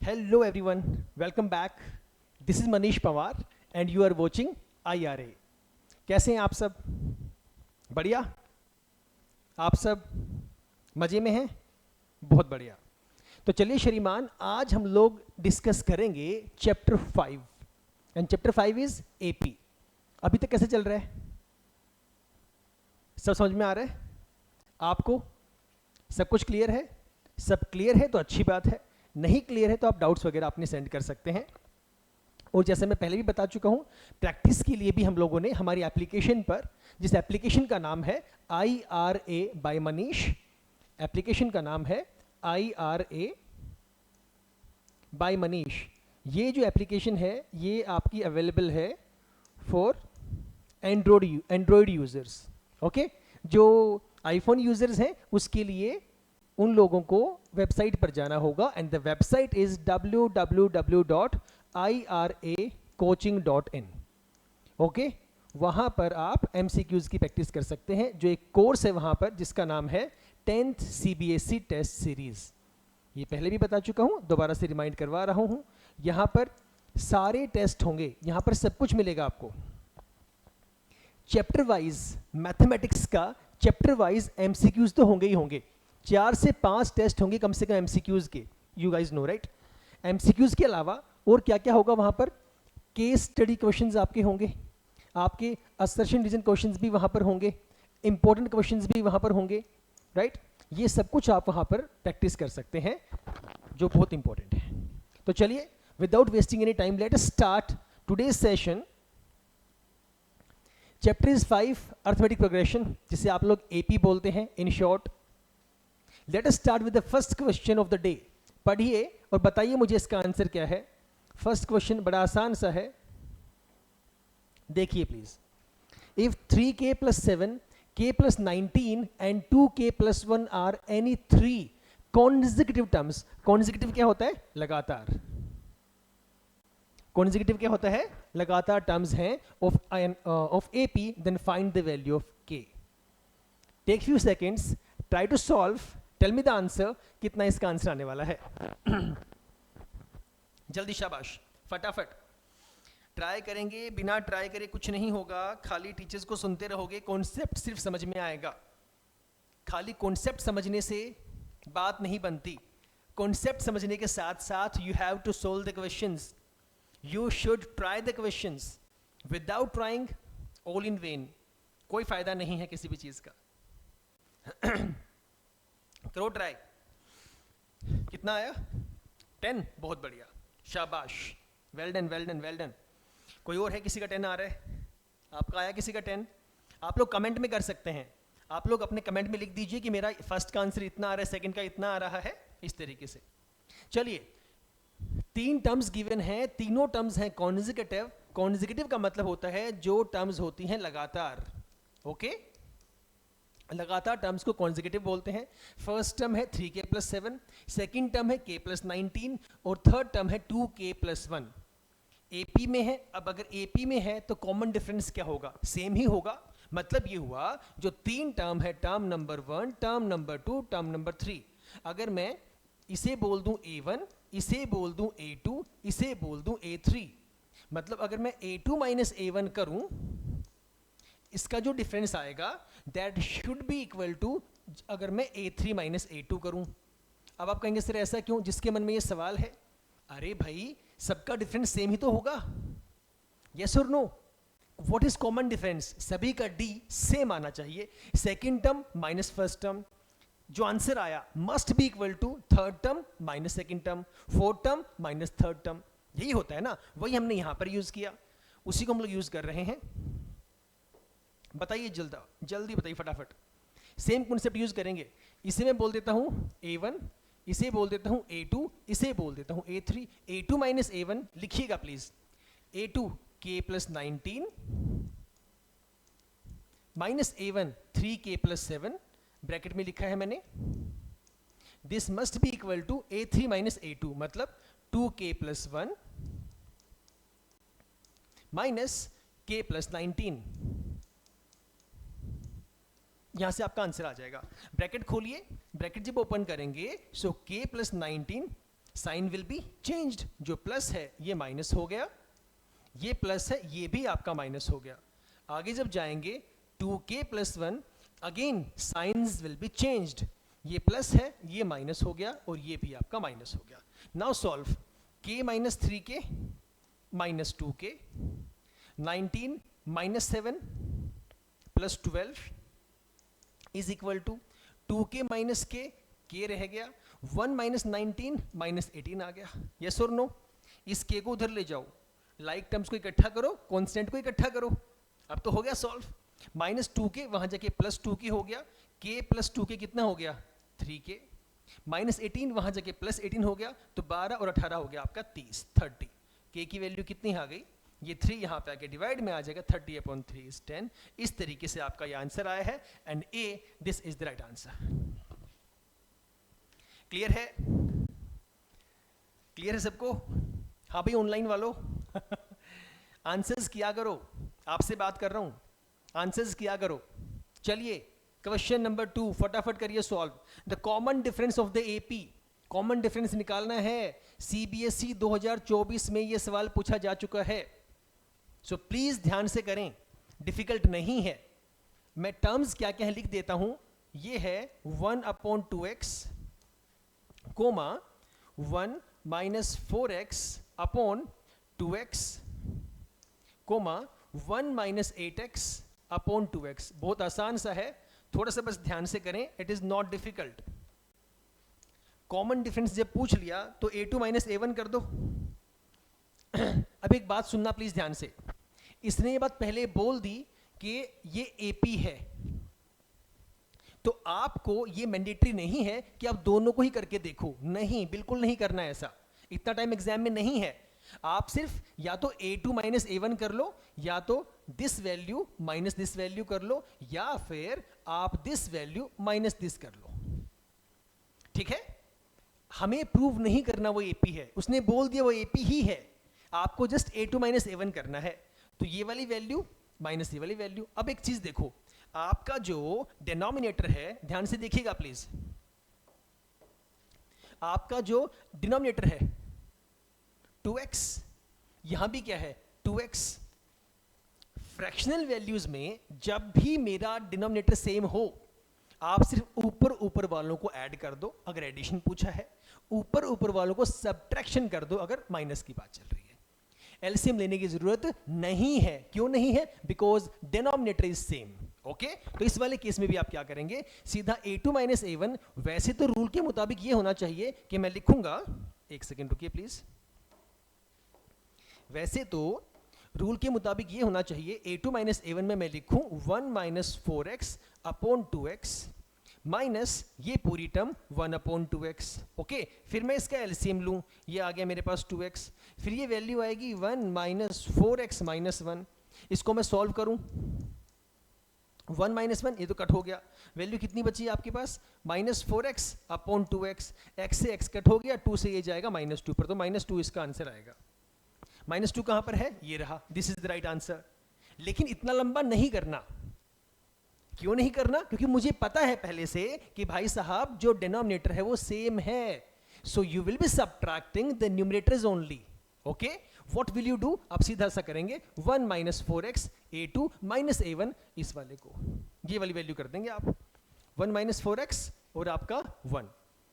Hello everyone, welcome back. This is Manish Pawar and you are watching IRA. कैसे हैं आप सब? बढ़िया? आप सब मज़े में हैं? बहुत बढ़िया. तो चलिए श्रीमान, आज हम लोग डिस्कस करेंगे chapter 5 and chapter 5 is AP. अभी तक कैसे चल रहा है? सब समझ में आ रहा है आपको? सब कुछ क्लियर है? सब क्लियर है तो अच्छी बात है, नहीं क्लियर है तो आप डाउट्स वगैरह अपने सेंड कर सकते हैं. और जैसे मैं पहले भी बता चुका हूं, प्रैक्टिस के लिए भी हम लोगों ने हमारी एप्लीकेशन पर, जिस एप्लीकेशन का नाम है IRA बाय मनीष, एप्लीकेशन का नाम है IRA बाय मनीष. ये जो एप्लीकेशन है ये आपकी अवेलेबल है फॉर एंड्रॉयड यूजर्स. ओके, जो आईफोन यूजर्स हैं उसके लिए उन लोगों को वेबसाइट पर जाना होगा and the website is www.iracoaching.in. Okay, वहाँ पर आप MCQs की प्रैक्टिस कर सकते हैं. जो एक कोर्स है वहाँ पर जिसका नाम है 10th CBSE टेस्ट सीरीज. ये पहले भी बता चुका हूँ, दोबारा से रिमाइंड करवा रहा हूँ. यहाँ पर सारे टेस्ट होंगे, यहाँ पर सब कुछ मिलेगा आपको. चैप्टर वाइज मैथमेटिक्स का चैप्टर वाइज MCQs तो होंगे ही होंगे. 4 से 5 टेस्ट होंगे कम से कम MCQs के. You guys know right. MCQs के अलावा और क्या क्या होगा वहाँ पर? केस स्टडी क्वेश्चंस आपके होंगे, आपके असर्शन रीजन क्वेश्चंस भी वहाँ पर होंगे, इंपॉर्टेंट क्वेश्चंस भी वहाँ पर होंगे. राइट, ये सब कुछ आप वहाँ पर प्रैक्टिस कर सकते हैं जो बहुत इंपॉर्टेंट है. तो चलिए, without wasting any time, let us start today's session. Chapter is 5 arithmetic progression, जिसे आप लोग AP बोलते हैं in short. Let us start with the first question of the day. पढ़िए और बताइए मुझे इसका आंसर क्या है. फर्स्ट क्वेश्चन बड़ा आसान सा है, देखिए please. If 3k plus 7, k plus 19 and 2k plus 1 are any 3 consecutive terms. consecutive क्या होता है? लगातार. consecutive क्या होता है? लगातार टर्म्स हैं of AP, then find the value of k. Take few seconds, try to solve, tell me the answer. कितना इसका आंसर आने वाला है? जल्दी, शाबाश, फटाफट. ट्राई करेंगे, बिना ट्राई करे कुछ नहीं होगा. खाली टीचर्स को सुनते रहोगे, कॉन्सेप्ट सिर्फ समझ में आएगा. खाली कॉन्सेप्ट समझने से बात नहीं बनती. कॉन्सेप्ट समझने के साथ साथ you have to solve the questions. You should try the questions. Without trying all in vain. कोई फायदा नहीं है किसी भी चीज का. करो ट्राई. कितना आया? 10. बहुत बढ़िया, शाबाश, well done well done well done. कोई और है किसी का 10 आ रहा है? आपका आया किसी का 10? आप लोग कमेंट में कर सकते हैं. आप लोग अपने कमेंट में लिख दीजिए कि मेरा फर्स्ट का आंसर इतना आ रहा है, सेकंड का इतना आ रहा है, इस तरीके से. चलिए, 3 टर्म्स गिवन हैं, तीनों टर्म्स हैं कॉन्जिक्यूटिव. कॉन्जिक्यूटिव का मतलब होता है जो टर्म्स होती हैं लगातार. ओके, लगातार टर्म्स को कॉन्जिक्यूटिव बोलते हैं. फर्स्ट टर्म है 3k plus 7, सेकेंड टर्म है k plus 19 और थर्ड टर्म है 2k plus 1. AP में है. अब अगर AP में है तो कॉमन डिफरेंस क्या होगा? सेम ही होगा. मतलब ये हुआ जो 3 टर्म है, term number 1, term number 2, term number 3, अगर मैं इसे बोल दूं A1, इसे बोल दूं A2, इसे बोल दूं A3, मतलब अगर मैं A2 minus A1 करूं, इसका जो डिफरेंस आएगा that should be equal to अगर मैं A3 minus A2 करूं. अब आप कहेंगे सर ऐसा क्यों? जिसके मन में ये सवाल है, अरे भाई सबका डिफरेंस सेम ही तो होगा. यस और no? What is common difference? सभी का D सेम आना चाहिए. Second term minus first term, जो आंसर आया must be equal to third term minus second term, fourth term minus third term. यही होता है ना, वही हमने यहां पर यूज किया, उसी को हम लोग यूज कर रहे हैं. बताइए जल्दी बताइए फटाफट. सेम कॉन्सेप्ट यूज करेंगे. इसे मैं बोल देता हूं A1, इसे बोल देता हूं A2, इसे बोल देता हूं A3. A2 minus A1 लिखिएगा please. A2 k plus 19 minus A1 3k plus 7, bracket में लिखा है मैंने. This must be equal to A3 minus A2, मतलब 2k plus 1 minus k plus 19. यहां से आपका आंसर आ जाएगा. ब्रैकेट खोलिए, ब्रैकेट जब ओपन करेंगे so k plus 19 sign will be changed, जो प्लस है ये माइनस हो गया, ये प्लस है ये भी आपका माइनस हो गया। आगे जब जाएंगे 2k + 1, again science will be changed, ये प्लस है ये माइनस हो गया और ये भी आपका माइनस हो गया। Now solve k - 3k - 2k, 19 - 7 + 12 is equal to 2k - k, k रह गया, 1 - 19 - 18 आ गया। यस और नो? इस k को उधर ले जाओ, लाइक टर्म्स को इकट्ठा करो, कांस्टेंट को इकट्ठा करो, अब तो हो गया सॉल्व। -2k वहां जाके +2k हो गया, k + 2k कितना हो गया 3k, -18 वहां जाके +18 हो गया, तो 12 और 18 हो गया आपका 30। k की वैल्यू कितनी आ गई, ये 3 यहाँ पे आके डिवाइड में आ जाएगा, 30/3 इज 10। इस तरीके से आपका ये आंसर आया है, and A this is the right answer. Clear है? क्लियर है सबको? हाँ भाई ऑनलाइन वालों आंसर्स किया करो, आपसे बात कर रहा हूं, आंसर्स किया करो। चलिए क्वेश्चन नंबर 2 फटाफट करिए solve. The common difference of the AP, common difference निकालना है। सीबीएसई 2024 में ये सवाल पूछा जा चुका है, सो प्लीज ध्यान से करें, डिफिकल्ट नहीं है। मैं टर्म्स क्या क्या है लिख देता हूं, ये है 1/2x, 1 - 4x/2x, 1 - 8x/2x। बहुत आसान सा है, थोड़ा सा बस ध्यान से करें, it is not difficult. Common difference जब पूछ लिया तो a2 - a1 कर दो। अब एक बात सुनना प्लीज ध्यान से, इसने ये बात पहले बोल दी कि ये AP है, तो आपको ये मैंडेटरी नहीं है कि आप दोनों को ही करके देखो, नहीं, बिल्कुल नहीं करना है ऐसा, इतना टाइम एग्जाम में नहीं है। आप सिर्फ या तो a2 - a1 कर लो, या तो this value minus this value कर लो, या फिर आप दिस वैल्यू माइनस दिस कर लो, ठीक है? हमें प्रूव नहीं करना वो AP है, उसने बोल दिया वो AP ही है, आपको जस्ट a2 - a1 करना है। तो ये वाली वैल्यू माइनस ये वाली वैल्यू। अब एक चीज देखो, आपका जो डिनोमिनेटर है, ध्यान से देखिएगा प्लीज, आपका जो डिनोमिनेटर है 2x, यहां भी क्या है 2x। फ्रैक्शनल वैल्यूज में जब भी मेरा डिनोमिनेटर सेम हो, आप सिर्फ ऊपर ऊपर वालों को ऐड कर दो अगर एडिशन पूछा है, ऊपर ऊपर वालों को सब्ट्रैक्शन कर दो अगर माइनस की बात चल रही है। एलसीएम लेने की जरूरत नहीं है। क्यों नहीं है? Because denominator is same. Okay, तो इस वाले केस में भी आप क्या करेंगे, सीधा a2 - a1। वैसे तो रूल के मुताबिक ये होना चाहिए कि मैं लिखूंगा, एक सेकेंड रुकिए प्लीज, वैसे तो रूल के मुताबिक ये होना चाहिए a2 - a1 में मैं लिखूं 1 - 4x/2x माइनस ये पूरी टर्म 1/2x। ओके, फिर मैं इसका एलसीएम लूं, ये आ गया मेरे पास 2x, फिर ये वैल्यू आएगी 1 - 4x - 1। इसको मैं सॉल्व करूं, 1 - 1 ये तो कट हो गया, वैल्यू कितनी बची आपके पास -4x/2x, x से x कट हो गया, 2 से ये जाएगा -2 पर, तो -2 इसका आंसर आएगा। -2 कहां पर है, ये रहा, this is the right answer. लेकिन इतना लंबा नहीं करना। क्यों नहीं करना? क्योंकि मुझे पता है पहले से कि भाई साहब जो डिनोमिनेटर है वो सेम है, so you will be subtracting the numerators only. Okay, what will you do, आप सीधा सा करेंगे 1 - 4x a2 - a1, इस वाले को ये वाली वैल्यू कर देंगे आप, 1 - 4x और आपका 1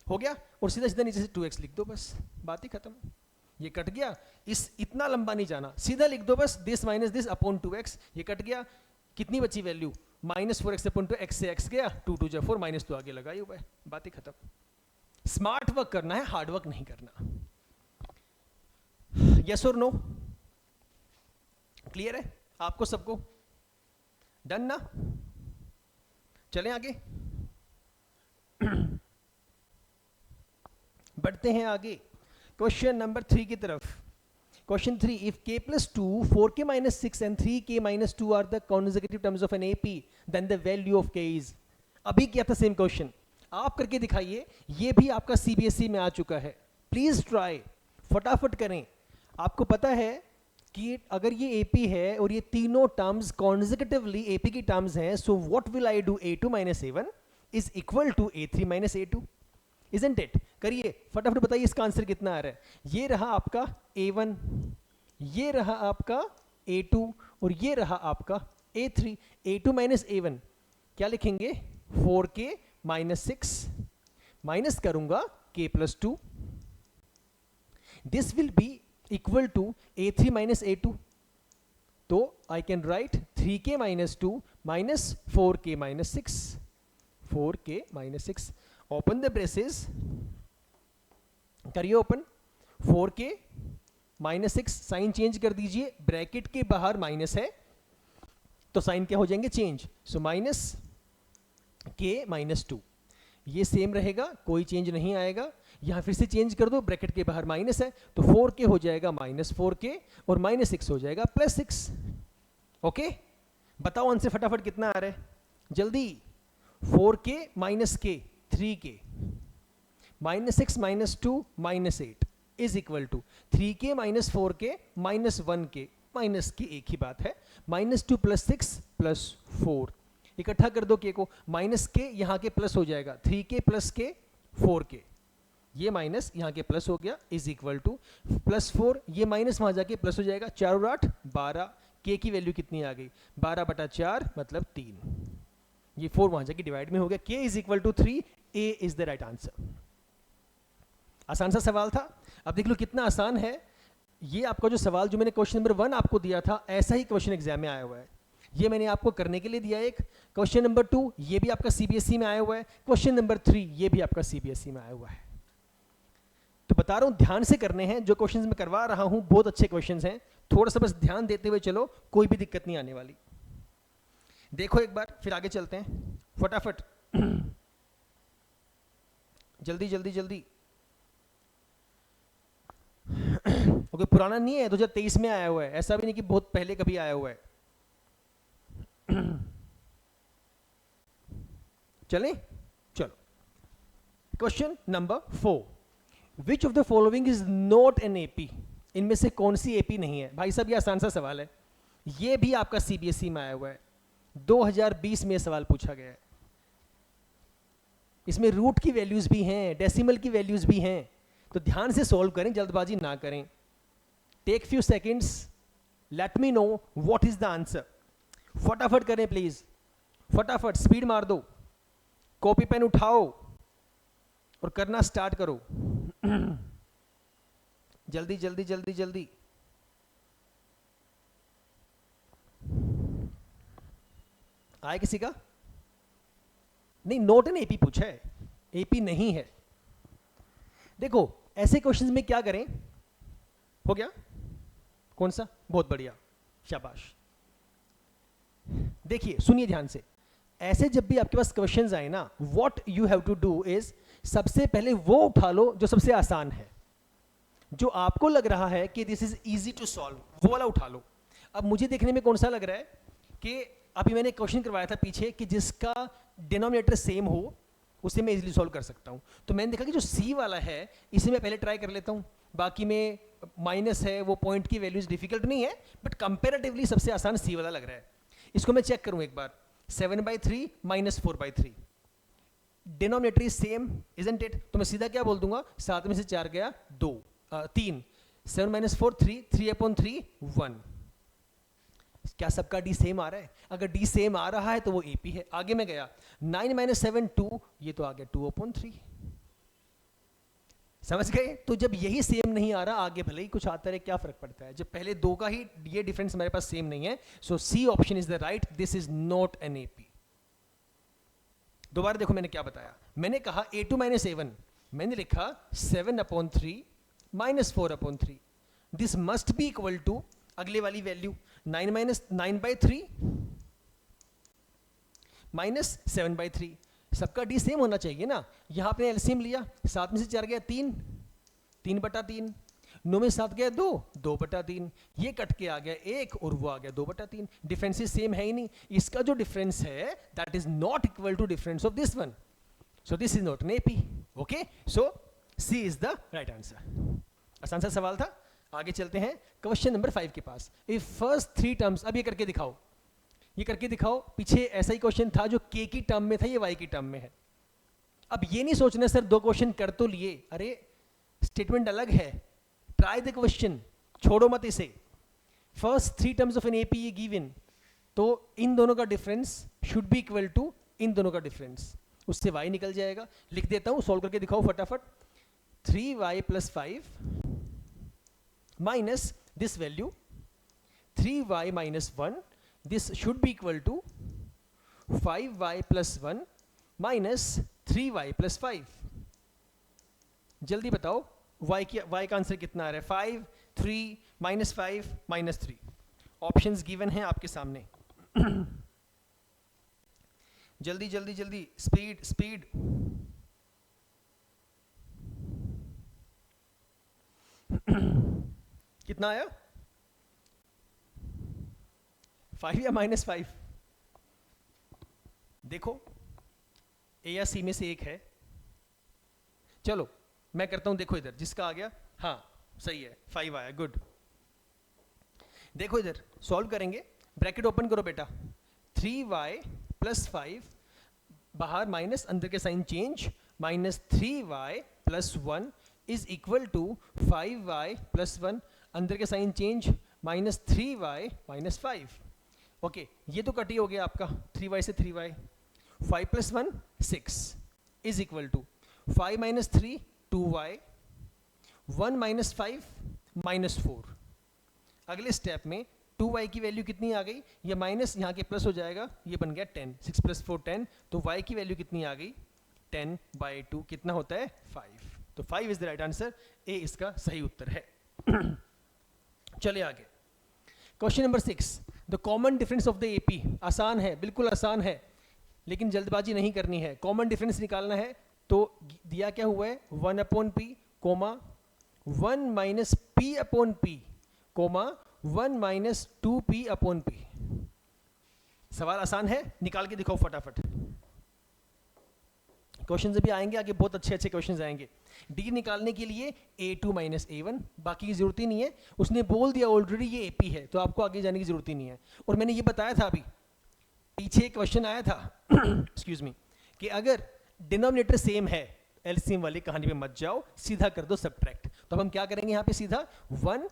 हो गया, और सीधा सीधा नीचे से 2x लिख दो, बस बात ही खत्म। ये कट गया, इस इतना लंबा नहीं जाना, सीधा लिख दो बस this minus this upon 2x, ये कट गया, कितनी बची वैल्यू -4x/2, x से x गया, 2 2 4 -2 आगे लगाई हुआ है, बात ही खत्म। स्मार्ट वर्क करना है, हार्ड वर्क नहीं करना। यस और नो? क्लियर है आपको सबको? डन ना? चलें आगे, बढ़ते हैं आगे क्वेश्चन नंबर 3 की तरफ। Question 3, if k plus 2, 4k minus 6 and 3k minus 2 are the consecutive terms of an AP, then the value of k is। अभी क्या था सेम क्वेश्चन, आप करके दिखाइए, ये भी आपका सीबीएसई में आ चुका है, प्लीज ट्राई, फटाफट करें। आपको पता है कि अगर ये AP है और ये तीनों टर्म्स कॉन्जिक्यूटिवली AP की टर्म्स हैं, so what will I do, a2 - a1 is equal to a3 - a2। Isn't it? करिए फटाफट बताइए इसका आंसर कितना आ रहा है। ये रहा आपका A1, ये रहा आपका A2 और ये रहा आपका A3। A2 माइनस A1 क्या लिखेंगे? 4k माइनस 6 माइनस करूंगा k plus 2, this will be equal to A3 minus A2, तो I can write 3k minus 2 minus 4k minus 6, 4k minus 6, open the braces, करिए open, 4k minus 6, sign change कर दीजिए, bracket के बाहर minus है तो sign क्या हो जाएंगे? Change, so minus k minus 2, ये सेम रहेगा, कोई चेंज नहीं आएगा। यहां फिर से चेंज कर दो, ब्रैकेट के बाहर माइनस है तो 4k हो जाएगा माइनस 4k और माइनस 6 हो जाएगा प्लस 6। ओके, बताओ आंसर फटाफट कितना आ रहा है जल्दी। 4k minus k 3k, minus 6 minus 2 minus 8 is equal to 3k minus 4k minus 1k, minus की एक ही बात है, माइनस 2 प्लस 6 प्लस 4, इकट्ठा कर दो k को, माइनस k यहाँ के प्लस हो जाएगा, 3k प्लस k 4k, ये माइनस यहाँ के प्लस हो गया, इज इक्वल टू प्लस 4, ये माइनस वहाँ जाके प्लस हो जाएगा, 4 और 8 12, k की वैल्यू कितनी आ गई? 12 बटा 4 मतलब 3, ये 4 वहाँ जाके डिवाइड में हो गया, k is equal to 3, a is the right answer. आसान सा सवाल था। अब देख लो कितना आसान है। ये आपका जो सवाल जो मैंने क्वेश्चन नंबर 1 आपको दिया था, ऐसा ही क्वेश्चन एग्जाम में आया हुआ है, ये मैंने आपको करने के लिए दिया एक। क्वेश्चन नंबर 2 ये भी आपका सीबीएसई में आया हुआ है, क्वेश्चन नंबर 3 ये भी आपका सीबीएसई में आया हुआ है। तो बता रहा हूं ध्यान से करने हैं, जो क्वेश्चंस मैं करवा रहा हूं बहुत अच्छे क्वेश्चंस हैं, थोड़ा सा बस ध्यान देते हुए चलो, कोई भी दिक्कत नहीं आने वाली। देखो एक बार फिर आगे चलते हैं फटाफट, जल्दी जल्दी जल्दी। ओके, पुराना नहीं है, 2023 में आया हुआ है, ऐसा भी नहीं कि बहुत पहले कभी आया हुआ है। चलें, चलो question number 4, which of the following is not an AP? इनमें से कौन सी एपी नहीं है? भाई साहब ये आसान सा सवाल है, ये भी आपका सीबीएसई में आया हुआ है, 2020 में सवाल पूछा गया है। इसमें रूट की वैल्यूज भी हैं, डेसिमल की वैल्यूज भी हैं, तो ध्यान से सॉल्व करें, जल्दबाजी ना करें। Take few seconds, let me know what is the answer. फटाफट करें प्लीज, फटाफट स्पीड मार दो, कॉपी पेन उठाओ और करना स्टार्ट करो। जल्दी जल्दी जल्दी जल्दी। आए किसी का? नहीं, नोट एन एपी पूछा है, एपी नहीं है। देखो ऐसे क्वेश्चंस में क्या करें, हो गया कौन सा? बहुत बढ़िया, शाबाश। देखिए सुनिए ध्यान से, ऐसे जब भी आपके पास क्वेश्चंस आए ना, what you have to do is, सबसे पहले वो उठा लो जो सबसे आसान है, जो आपको लग रहा है कि this is easy to solve, वो वाला उठा लो। अब मुझे देखने में कौन सा लग रहा है कि अभी मैंने क्वेश्चन करवाया था पीछे कि जिसका डिनोमिनेटर सेम हो उसे मैं इजीली सॉल्व कर सकता हूं, तो मैंने देखा कि जो सी वाला है इसे मैं पहले ट्राई कर लेता हूं, बाकी में माइनस है, वो पॉइंट की वैल्यूज डिफिकल्ट नहीं है, बट कंपेरेटिवली सबसे आसान सी वाला लग रहा है। इसको मैं चेक करूं एक बार, 7/3 minus 4/3, denominator is same isn't it, तो मैं सीधा क्या बोल दूंगा, 7 में से 4 गया 3, 7 माइनस 4 3, 3/3 1। क्या सबका डी सेम आ रहा है? अगर डी सेम आ रहा है तो वो एपी है। आगे में गया 9 माइनस 7 2, ये तो आ गया 2/3। समझ गए? तो जब यही सेम नहीं आ रहा, आगे भले ही कुछ आता रहे, क्या फर्क पड़ता है, जब पहले दो का ही ये डिफरेंस हमारे पास सेम नहीं है। So C option is the right, this is not an AP. दोबारा देखो मैंने क्या बताया, मैंने कहा a2 माइनस a1, मैंने लिखा 7/3 minus 4/3, this must be equal to अगले वाली वैल्यू 9/3 माइनस 7/3, सबका डी सेम होना चाहिए ना। यहां आपने एलसीएम लिया, 7 में से 4 गया 3, 3/3, 9 में 7 गया 2, 2/3, ये कट के आ गया 1 और वो आ गया 2/3, डिफरेंसेस सेम है ही नहीं। इसका जो डिफरेंस है that is not equal to difference of this one, so this is not an AP. Okay, so C is the right answer. आसान सा सवाल था। आगे चलते हैं क्वेश्चन नंबर 5 के पास। इफ फर्स्ट 3 टर्म्स, अब ये करके दिखाओ, ये करके दिखाओ। पीछे ऐसा ही क्वेश्चन था जो k की टर्म में था, ये y की टर्म में है। अब ये नहीं सोचना सर 2 क्वेश्चन कर तो लिए, अरे स्टेटमेंट अलग है, ट्राई द क्वेश्चन, छोड़ो मत इसे। First 3 terms of an AP given, तो इन दोनों का difference should be equal to इन दोनों का डिफरेंस, उससे y निकल जाएगा। लिख देता हूं, सॉल्व करके दिखाओ फटाफट। 3y + 5 minus this value 3y - 1, this should be equal to 5y + 1 minus 3y + 5। जल्दी बताओ y का आंसर कितना आ रहा है? 5, 3, -5, -3। ऑप्शंस गिवन हैं आपके सामने। जल्दी जल्दी जल्दी, स्पीड स्पीड। कितना आया? 5 या -5? देखो ए या सी में से एक है। चलो मैं करता हूं, देखो इधर जिसका आ गया, हाँ सही है, 5 आया, गुड। देखो इधर सॉल्व करेंगे, ब्रैकेट ओपन करो बेटा। 3y + 5 बाहर माइनस, अंदर के sign change, -3y + 1 is equal to 5y + 1, अंदर के साइन चेंज, -3y - 5। ओके, ये तो कट ही हो गया आपका, 3y से 3y। 5 + 1 6 is equal to 5 - 3 2y, 1 - 5 -4। अगले स्टेप में 2y की वैल्यू कितनी आ गई? ये माइनस यहाँ के प्लस हो जाएगा, ये बन गया 10, 6 + 4 10, तो y की वैल्यू कितनी आ गई? 10/2 कितना होता है? 5। तो 5 इज द राइट आंसर, ए इसका सही उत्तर है। चले आगे, question number 6, the common difference of the AP. आसान है, बिल्कुल आसान है, लेकिन जल्दबाजी नहीं करनी है। कॉमन डिफरेंस निकालना है, तो दिया क्या हुआ है? 1/p, 1 - p/p, 1 - 2p/p। सवाल आसान है, निकाल के दिखाओ फटाफट। क्वेश्चन भी आएंगे आगे, बहुत अच्छे अच्छे क्वेश्चंस आएंगे। डी निकालने के लिए a2 - a1, बाकी की जरूरत ही नहीं है, उसने बोल दिया ऑलरेडी ये एपी है, तो आपको आगे जाने की जरूरत ही नहीं है। और मैंने ये बताया था, अभी पीछे क्वेश्चन आया था एक्सक्यूज मी, कि अगर डिनोमिनेटर सेम है, एलसीएम वाली कहानी पे मत जाओ, सीधा कर दो सब्ट्रैक्ट। तो हम क्या करेंगे यहाँ पे? सीधा 1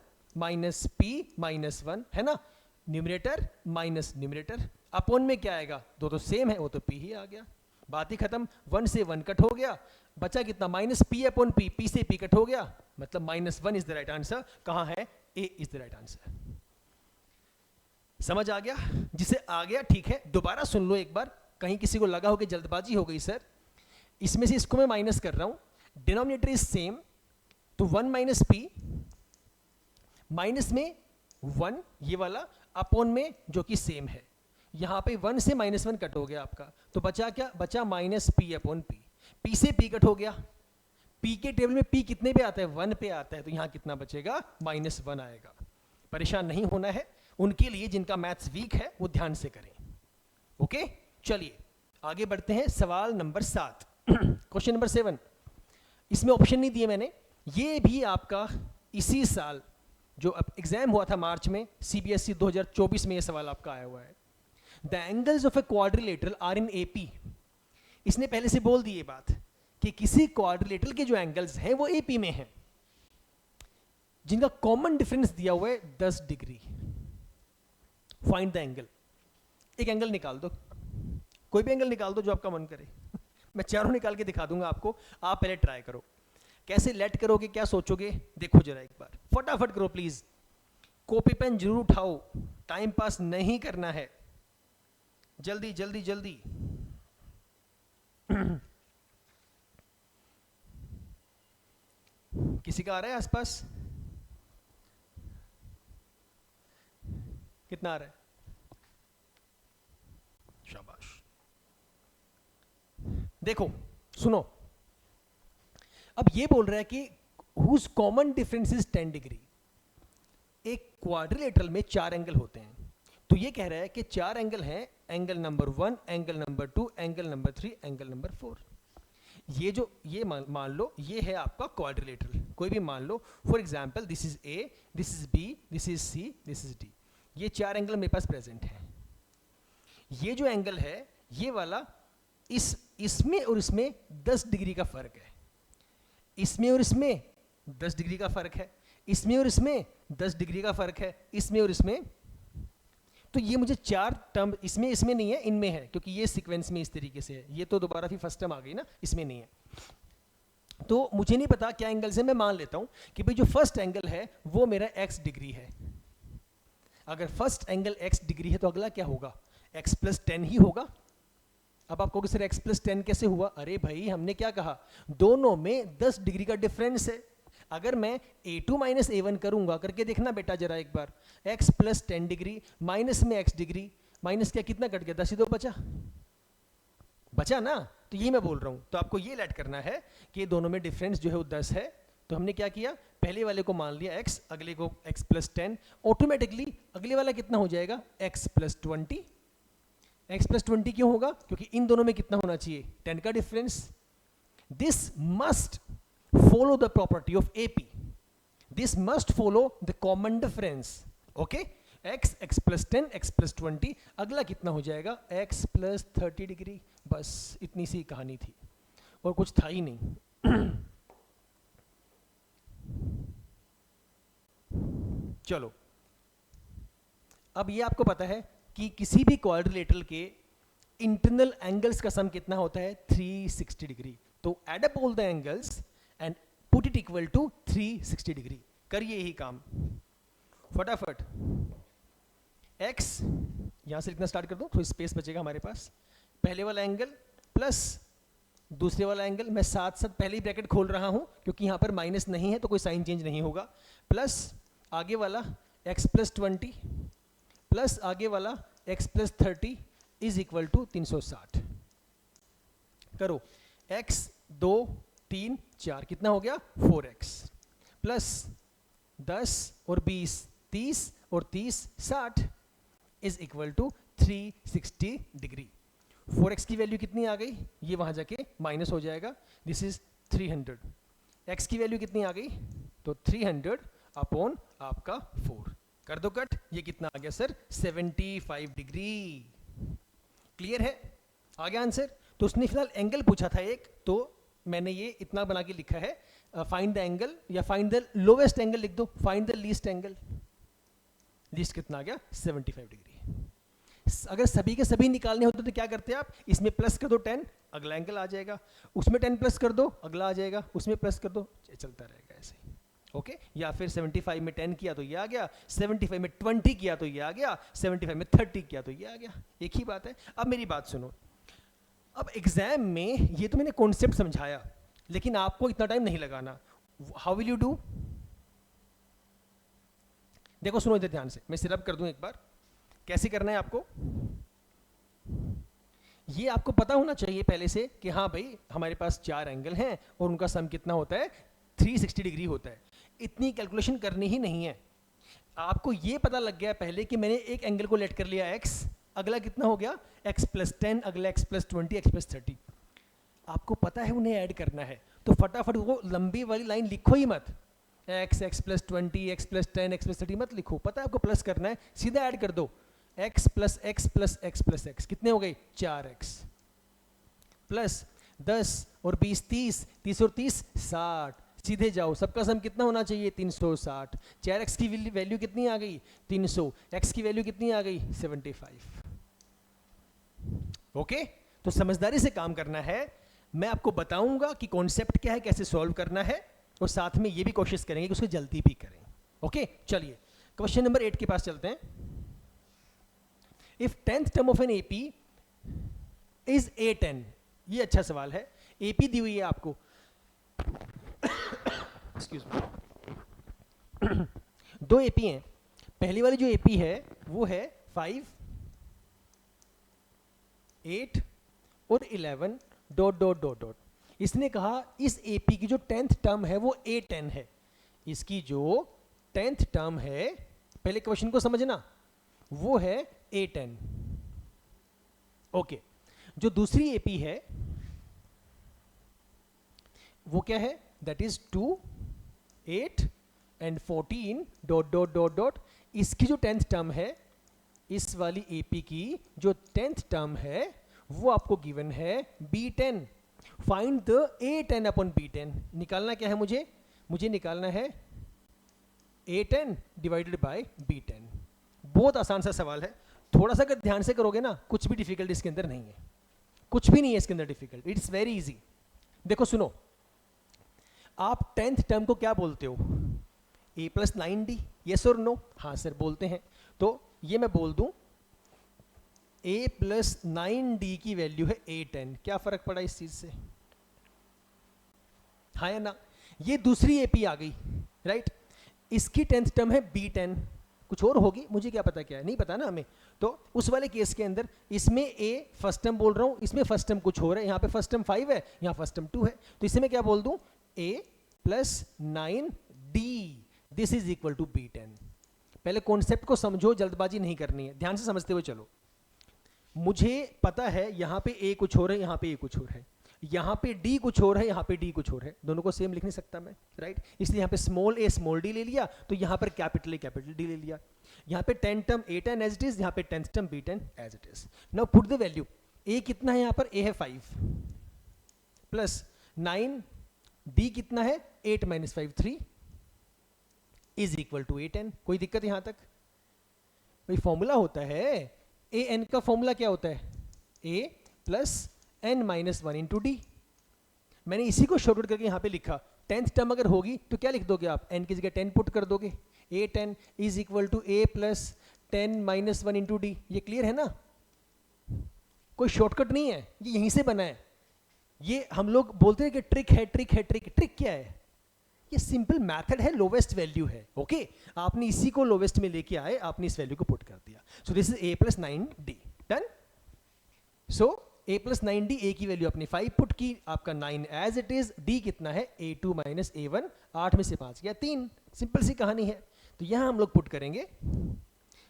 - p - 1 है ना, न्यूमरेटर माइनस न्यूमरेटर, अपॉन में क्या आएगा? दो तो सेम है, वो तो p ही आ गया, बात ही खत्म। 1 से 1 कट हो गया, बचा कितना? -p/p, p से p कट हो गया, मतलब -1 इज द राइट आंसर। कहां है? a is the right answer. समझ आ गया? जिसे आ गया ठीक है, दोबारा सुन लो एक बार, कहीं किसी को लगा हो कि जल्दबाजी हो गई सर। इसमें से इसको मैं माइनस कर रहा हूं, डिनोमिनेटर इज सेम, तो 1 - p, माइनस में 1 ये वाला, अपॉन में जो कि सेम है, यहां पे 1 से -1 कट हो गया आपका, तो बचा क्या? बचा -p/p, p से p कट हो गया, p के टेबल में p कितने पे आता है? 1 पे आता है, तो यहां कितना बचेगा? -1 आएगा। परेशान नहीं होना है, उनके लिए जिनका मैथ्स वीक है वो ध्यान से करें। ओके, चलिए आगे बढ़ते हैं। सवाल नंबर 7, क्वेश्चन नंबर 7, इसमें ऑप्शन नहीं दिए मैंने, ये भी आपका इसी साल जो अब एग्जाम हुआ था मार्च में, सीबीएसई 2024 में ये सवाल आपका आया हुआ है। The angles of a quadrilateral are in AP. इसने पहले से बोल दी ये बात कि किसी क्वाड्रिलेटरल के जो एंगल्स हैं वो एपी में हैं, जिनका कॉमन डिफरेंस दिया हुआ है 10 डिग्री। Find the angle. एक एंगल निकाल दो, कोई भी एंगल निकाल दो जो आपका मन करे। मैं चारों निकाल के दिखा दूंगा आपको, आप पहले ट्राई करो। कैसे लेट करोगे, क्या सोचोगे, देखो जरा एक बार, फटाफट करो प्लीज, कॉपी पेन जरूर उठाओ, टाइम पास नहीं करना है, जल्दी जल्दी जल्दी। किसी का आ रहा है आसपास? कितना आ रहा है? शाबाश। देखो सुनो, अब ये बोल रहा है कि whose common difference is 10 degree. एक क्वाड्रिलेटरल में 4 एंगल होते हैं, तो ये कह रहा है कि 4 एंगल हैं, angle number 1, angle number 2, angle number 3, angle number 4। ये मान लो ये है आपका क्वाड्रिलेटरल, कोई भी मान लो, for example this is A, this is B, this is C, this is D. ये 4 एंगल मेरे पास प्रेजेंट है। ये जो एंगल है ये वाला इसमें और इसमें 10 डिग्री का फर्क है, इसमें और इसमें 10 डिग्री का फर्क है, इसमें और इसमें 10 डिग्री का फर्क है, इसमें और इसमें। तो ये मुझे चार टर्म, इसमें इसमें नहीं है, इनमें है, क्योंकि ये सीक्वेंस में इस तरीके से है। ये तो दोबारा फिर फर्स्ट टर्म आ गई ना, इसमें नहीं है। तो मुझे नहीं पता क्या एंगल से, मैं मान लेता हूं कि भाई जो फर्स्ट एंगल है वो मेरा x डिग्री है। अगर फर्स्ट एंगल x डिग्री है तो अगला क्या होगा, x प्लस 10 ही होगा। अब आप कहोगे सर x प्लस 10 कैसे हुआ? अरे भाई हमने क्या कहा, दोनों में 10 डिग्री का डिफरेंस है। अगर मैं a2 माइनस a1 करूंगा, करके देखना बेटा जरा एक बार, x प्लस 10 डिग्री माइनस में x डिग्री, माइनस क्या कितना कट गया, 10 ही तो बचा ना। तो ये मैं बोल रहा हूं, तो आपको ये ऐड करना है कि दोनों में डिफरेंस जो है वो 10 है। तो हमने क्या किया, पहले वाले को मान लिया x, अगले को x प्लस 10, ऑटोमेटिकली अगले वाला कितना हो जाएगा, x प्लस 20। x प्लस 20 क्यों होगा, क्योंकि इन दोनों में कितना होना चाहिए, 10 का difference. This must follow the property of AP. This must follow the common difference. Okay? x plus 10, x plus 20, अगला कितना हो जाएगा, x plus 30 डिग्री। बस इतनी सी कहानी थी और कुछ था ही नहीं। चलो, अब ये आपको पता है कि किसी भी क्वाड्रिलेटरल के इंटरनल एंगल्स का सम कितना होता है, 360 डिग्री। तो add up all the angles and put it equal to 360 degree. करिए यही काम फटाफट। x यहां से लिखना स्टार्ट कर दो, थोड़ी स्पेस बचेगा हमारे पास। पहले वाला एंगल प्लस दूसरे वाला एंगल, मैं साथ साथ पहले ही ब्रैकेट खोल रहा हूं क्योंकि यहां पर माइनस नहीं है तो कोई साइन चेंज नहीं होगा, प्लस आगे वाला x प्लस 20 प्लस आगे वाला x plus 30 is equal to 360। करो, x 2 3 4 कितना हो गया, 4x प्लस 10 और 20 30 और 30 60 is equal to 360 degree. 4x की वैल्यू कितनी आ गई, ये वहां जाके माइनस हो जाएगा, दिस इज 300। x की वैल्यू कितनी आ गई, तो 300 अपॉन आपका 4, कर दो कट, ये कितना आ गया सर, 75 डिग्री। क्लियर है, आ गया आंसर। तो उसने फिलहाल एंगल पूछा था एक, तो मैंने ये इतना बना के लिखा है, फाइंड द एंगल या फाइंड द लोवेस्ट एंगल लिख दो, find the least angle. Least कितना आ गया, 75 डिग्री। अगर सभी के सभी निकालने होते तो क्या करते आप, इसमें प्लस कर दो 10, अगला एंगल आ जाएगा, उसमें 10 प्लस कर दो, अगला आ जाएगा, उसमें प्लस कर दो, चलता रहेगा ऐसे ही। ओके, या फिर 75 में 10 किया तो ये आ गया, 75 में 20 किया तो ये आ गया, 75 में 30 किया तो ये आ गया, एक ही बात है। अब मेरी बात सुनो, अब एग्जाम में ये तो मैंने कॉन्सेप्ट समझाया, लेकिन आपको इतना टाइम नहीं लगाना। हाउ विल यू डू, देखो सुनो इधर ध्यान से, मैं सिर्फ कर दूं एक बार, कैसे करना है आपको। ये आपको पता होना चाहिए पहले से कि हाँ भाई हमारे पास 4 एंगल हैं और उनका सम कितना होता है, 360 डिग्री होता है। इतनी कैलकुलेशन करनी ही नहीं है। आपको ये पता लग गया पहले कि मैंने एक एंगल को लेट कर लिया x, अगला कितना हो गया, x प्लस 10, अगला x प्लस 20, x प्लस 30। आपको पता है उन्हें ऐड करना है, तो फटाफट वो लंबी वाली लाइन लिखो ही मत, x plus 20, x plus 10, x plus 30 मत लिखो, पता है आपको प्लस करना है, सीधा ऐड कर दो, x plus x plus x plus x कितने हो गए, 4x प्लस 10 और 20 30, 30 और 30 60, सीधे जाओ, सबका सम कितना होना चाहिए, 360। 4x की वैल्यू कितनी आ गई, 300, x की वैल्यू कितनी आ गई, 75। ओके, तो समझदारी से काम करना है। मैं आपको बताऊंगा कि कॉन्सेप्ट क्या है, कैसे सॉल्व करना है, और साथ में ये भी कोशिश करेंगे कि उसको जल्दी भी करें। ओके, चलिए क्वेश्चन नंबर 8 के पास चलते हैं। If 10th term of an AP is A10, ये अच्छा सवाल है। AP दी हुई है आपको, एक्सक्यूज मी, 2 AP हैं। पहली वाली जो AP है वो है 5 8 और 11 डॉट डॉट डॉट डॉट। इसने कहा इस AP की जो 10th टर्म है वो A10 है। इसकी जो 10th टर्म है, पहले क्वेश्चन को समझना, वो है A10। ओके, जो दूसरी AP है वो क्या है, that is 2 8 and 14 dot dot dot dot. इसकी जो 10th टर्म है, इस वाली AP की जो 10th टर्म है वो आपको गिवन है B10। Find the A10 upon B10। निकालना क्या है मुझे निकालना है A10 डिवाइडेड बाय B10। बहुत आसान सा सवाल है, थोड़ा सा अगर ध्यान से करोगे ना, कुछ भी डिफिकल्ट इसके अंदर नहीं है, कुछ भी नहीं है इसके अंदर डिफिकल्ट, इट्स वेरी इजी। देखो सुनो, आप 10th टर्म को क्या बोलते हो? A प्लस 9D, यस और नो? हाँ सर बोलते हैं। तो ये मैं बोल दूं A प्लस 9D की वैल्यू है A10। क्या फर्क पड़ा इस चीज से? हाँ या ना? ये दूसरी AP आ गई, राइट? इसकी 10th टर्म है B10, कुछ और होगी, मुझे क्या पता क्या है, नहीं पता ना हमें। तो उस वाले केस के अंदर इसमें A फर्स्ट टर्म बोल रहा हूं, इसमें फर्स्ट टर्म कुछ हो रहा है, यहाँ पे फर्स्ट टर्म 5 है, यहाँ फर्स्ट टर्म 2 है, तो इससे मैं क्या बोल दूं? A plus 9D this is equal to B10। पहले कॉन्सेप्ट को समझो, जल्दबाजी नहीं करनी है, ध्यान से समझते हुए चलो। मुझे पता है यहाँ पे A कुछ और है, यहाँ पे A कुछ और है, यहाँ पे D कुछ और है, यहाँ पे D कुछ और है, दोनों को सेम लिख नहीं सकता मैं, राइट? इसलिए यहाँ पे स्मॉल a स्मॉल d ले लिया, तो यहाँ पर कैपिटल A कैपिटल D ले लिया। यहाँ पे 10th term A10 as it is, यहाँ पे 10th term B10 as it is. Now put the value. A कितना है यहाँ पर? A है 5 प्लस 9, D कितना है? 8 minus 5 3 is equal to A10। कोई दिक्कत यहाँ तक? भाई फॉर्मूला होता है, an का फॉर्मूला क्या होता है? A plus n minus 1 into D. मैंने इसी को शॉर्टकट करके यहाँ पे लिखा। 10th टर्म अगर होगी तो क्या लिख दोगे आप? n की जगह 10 पुट कर दोगे। A10 is equal to A plus 10 minus 1 into D. ये क्लियर है ना? कोई शॉर्टकट नहीं है, ये यहीं से बना है। ये हम लोग बोलते हैं कि ट्रिक है, ट्रिक है, ट्रिक क्या है? ये सिंपल मेथड है, लोवेस्ट वैल्यू है। ओके, आपने इसी को लोवेस्ट में लेके आए, आपने इस वैल्यू को पुट कर दिया। सो this is A plus 9D done. So A plus 9D, A की वैल्यू अपनी 5 पुट की, आपका 9 एज इट इज, D कितना है? A2 माइनस A1, 8 में से 5 गया 3। सिंपल सी कहानी है। तो यहां हम लोग पुट करेंगे